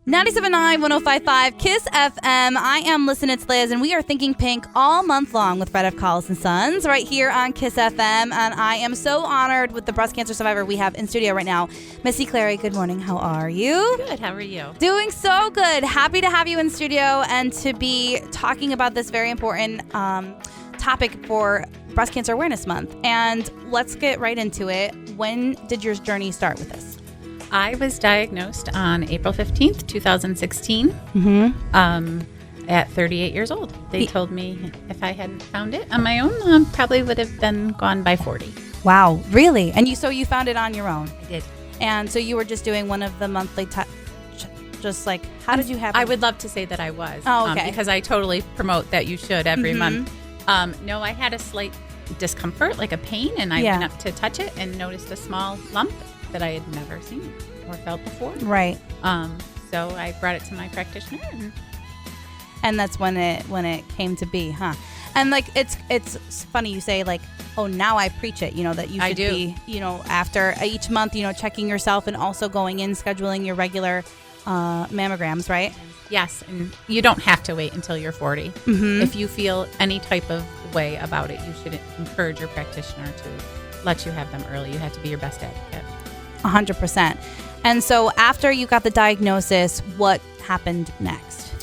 97.9, 105.5, KISS FM. I am Listen, It's Liz, and we are thinking pink all month long with Fred F. Collis and Sons right here on KISS FM. And I am so honored with the breast cancer survivor we have in studio right now, Missy Clary. Good morning. How are you? Good. How are you? Doing so good. Happy to have you in studio and to be talking about this very important topic for Breast Cancer Awareness Month. And let's get right into it. When did your journey start with this? I was diagnosed on April 15th, 2016, at 38 years old. They told me if I hadn't found it on my own, probably would have been gone by 40. Wow, really? And you found it on your own? I did. And so you were just doing one of the monthly just like, how did you have I would love to say that I was. Oh, okay. Because I totally promote that you should every month. No, I had a slight discomfort, like a pain, and I went up to touch it and noticed a small lump that I had never seen or felt before. Right. So I brought it to my practitioner, and that's when it came to be, huh? And like it's funny you say like, oh, now I preach it, that you should be, after each month, checking yourself and also going in, scheduling your regular mammograms, right? Yes, and you don't have to wait until you're 40. If you feel any type of way about it, you should encourage your practitioner to let you have them early. You have to be your best advocate. 100%. And so after you got the diagnosis, what happened next?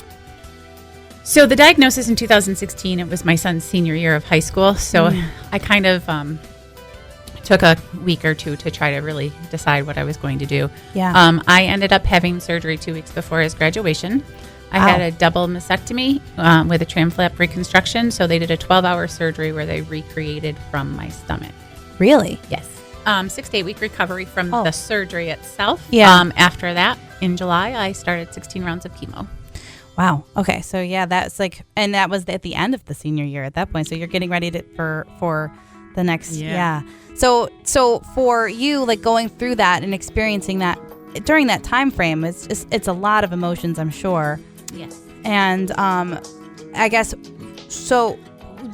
So the diagnosis in 2016, it was my son's senior year of high school. So I kind of took a week or two to try to really decide what I was going to do. Yeah. I ended up having surgery 2 weeks before his graduation. I had a double mastectomy with a tram flap reconstruction. So they did a 12-hour surgery where they recreated from my stomach. Really? Yes. 6 to 8 week recovery from the surgery itself. Yeah. After that, in July, I started 16 rounds of chemo. Wow. Okay. So yeah, that's like, and that was at the end of the senior year at that point. So you're getting ready for the next. Yeah. So for you, like going through that and experiencing that during that time frame, it's a lot of emotions, I'm sure. Yes. And I guess so.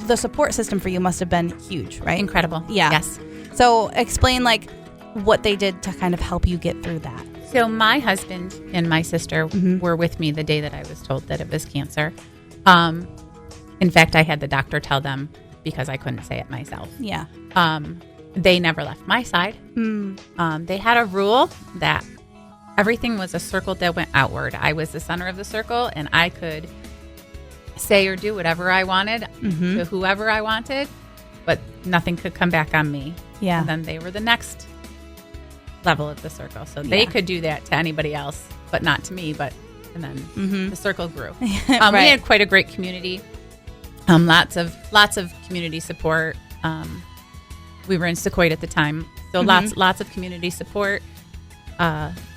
The support system for you must have been huge, right? Incredible. Yeah. Yes. So explain like what they did to kind of help you get through that. So my husband and my sister were with me the day that I was told that it was cancer. In fact, I had the doctor tell them because I couldn't say it myself. Yeah. They never left my side. They had a rule that everything was a circle that went outward. I was the center of the circle, and I could say or do whatever I wanted to whoever I wanted, but nothing could come back on me. Yeah. And then they were the next level of the circle. So they could do that to anybody else, but not to me. And then the circle grew. Right. We had quite a great community. Lots of community support. We were in Sequoia at the time. So lots of community support.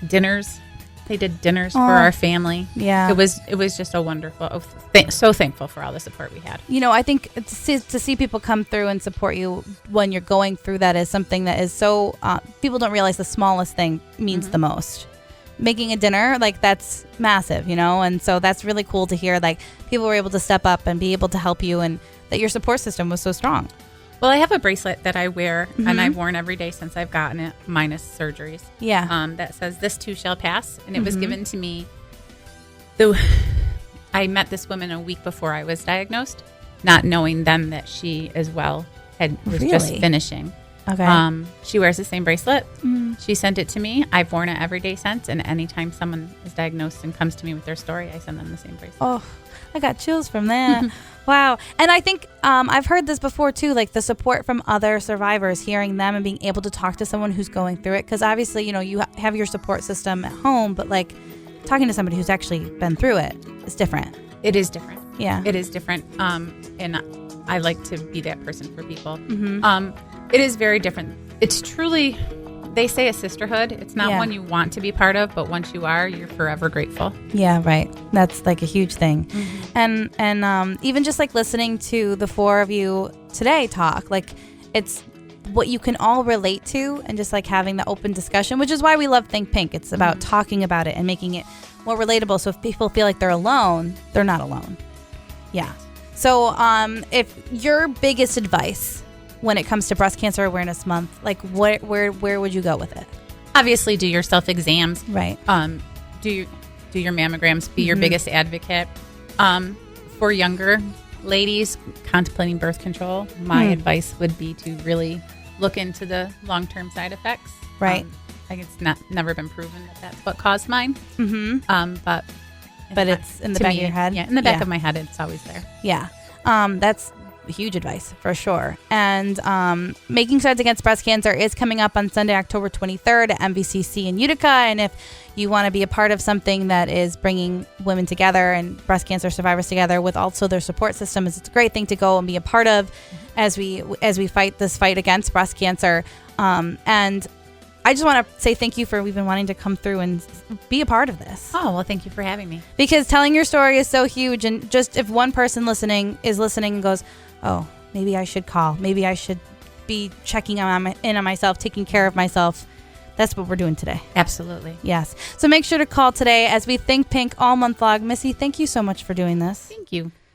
Dinners. They did dinners for our family. Yeah. It was just a wonderful, so thankful for all the support we had. I think to see people come through and support you when you're going through that is something that is so, people don't realize the smallest thing means the most. Making a dinner, like that's massive, and so that's really cool to hear like people were able to step up and be able to help you and that your support system was so strong. Well, I have a bracelet that I wear, and I've worn every day since I've gotten it, minus surgeries. Yeah. That says, "This too shall pass," and it was given to me. I met this woman a week before I was diagnosed, not knowing then that she as well was just finishing. Okay. She wears the same bracelet. She sent it to me. I've worn it every day since, and anytime someone is diagnosed and comes to me with their story, I send them the same bracelet. Oh, I got chills from that. Wow. And I think I've heard this before too, like the support from other survivors, hearing them and being able to talk to someone who's going through it. Because obviously, you have your support system at home, but like talking to somebody who's actually been through it is different. It is different. Yeah. It is different. And I like to be that person for people. It is very different. It's truly, they say a sisterhood. It's not one you want to be part of, but once you are, you're forever grateful. Yeah, right. That's like a huge thing. And even just like listening to the four of you today talk, like it's what you can all relate to and just like having the open discussion, which is why we love Think Pink. It's about talking about it and making it more relatable. So if people feel like they're alone, they're not alone. Yeah. So if your biggest advice when it comes to Breast Cancer Awareness Month, like where would you go with it? Obviously, do your self exams. Right. do your mammograms, be your biggest advocate. For younger ladies contemplating birth control, my advice would be to really look into the long-term side effects. Right. I think it's never been proven that that's what caused mine. But it's in the back of your head. Yeah, in the back of my head, it's always there. Yeah. That's huge advice for sure. And Making Strides Against Breast Cancer is coming up on Sunday, October 23rd at MVCC in Utica. And if you want to be a part of something that is bringing women together and breast cancer survivors together with also their support system, it's a great thing to go and be a part of as we fight this fight against breast cancer. And I just want to say thank you for even wanting to come through and be a part of this. Oh, well, thank you for having me. Because telling your story is so huge. And just if one person listening and goes, oh, maybe I should call. Maybe I should be checking in on myself, taking care of myself. That's what we're doing today. Absolutely. Yes. So make sure to call today as we Think Pink all month long. Missy, thank you so much for doing this. Thank you.